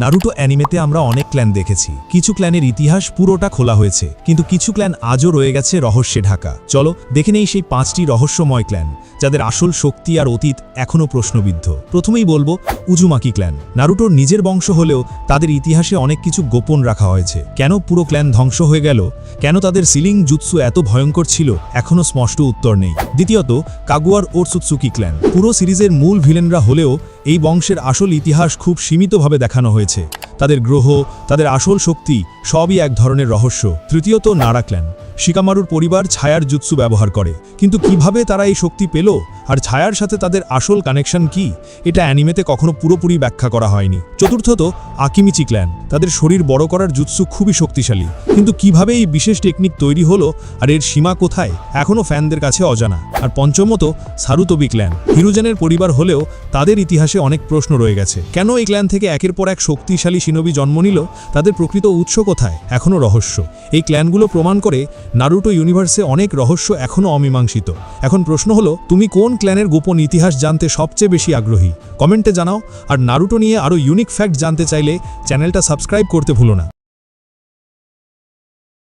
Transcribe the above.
Naruto অ্যানিমেতে আমরা অনেক clan দেখেছি। কিছু ক্ল্যানের ইতিহাস পুরোটা খোলা হয়েছে, কিন্তু কিছু ক্ল্যান আজও রয়ে গেছে রহস্যে ঢাকা। চলো দেখে নেই সেই 5টি রহস্যময় ক্ল্যান যাদের আসল শক্তি আর অতীত এখনও প্রশ্নবিদ্ধ। প্রথমেই বলবো উজুমাকি ক্ল্যান। নারুটোর নিজের বংশ হলেও তাদের ইতিহাসে অনেক কিছু গোপন রাখা হয়েছে। কেন পুরো ক্ল্যান ধ্বংস হয়ে গেল, কেন তাদের সিলিং জুৎসু এত ভয়ঙ্কর ছিল, এখনও স্পষ্ট উত্তর নেই। দ্বিতীয়ত কাগুয়ার ওটসুতসুকি ক্ল্যান। পুরো সিরিজের মূল ভিলেনরা হলেও এই বংশের আসল ইতিহাস খুব সীমিতভাবে দেখানো হয়েছে। তাদের গ্রহ, তাদের আসল শক্তি সবই এক ধরনের রহস্য। তৃতীয়ত নারা ক্ল্যান। শিকামারুর পরিবার ছায়ার জুৎসু ব্যবহার করে, কিন্তু কিভাবে তারা এই শক্তি পেল আর ছায়ার সাথে তাদের আসল কানেকশন কি, এটা অ্যানিমেতে কখনো পুরোপুরি ব্যাখ্যা করা হয়নি। চতুর্থত আকিমিচি ক্ল্যান। তাদের শরীর বড় করার জুৎসু খুবই শক্তিশালী, কিন্তু কিভাবে এই বিশেষ টেকনিক তৈরি হলো আর এর সীমা কোথায় এখনও ফ্যানদের কাছে অজানা। আর পঞ্চমত সারুতোবি ক্ল্যান। হিরোজেনের পরিবার হলেও তাদের ইতিহাসে অনেক প্রশ্ন রয়ে গেছে। কেন এই ক্ল্যান থেকে একের পর এক শক্তিশালী শিনোবি জন্ম নিল, তাদের প্রকৃত উৎস কোথায় এখনও রহস্য। এই ক্ল্যানগুলো প্রমাণ করে নারুটো ইউনিভার্সে অনেক রহস্য এখনও অমীমাংসিত। এখন প্রশ্ন হলো, তুমি কোন ক্ল্যানের গোপন ইতিহাস জানতে সবচেয়ে বেশি আগ্রহী? কমেন্টে জানাও। আর নারুটো নিয়ে আরও ইউনিক ফ্যাক্ট জানতে চাইলে চ্যানেলটা সাবস্ক্রাইব করতে ভুলো না।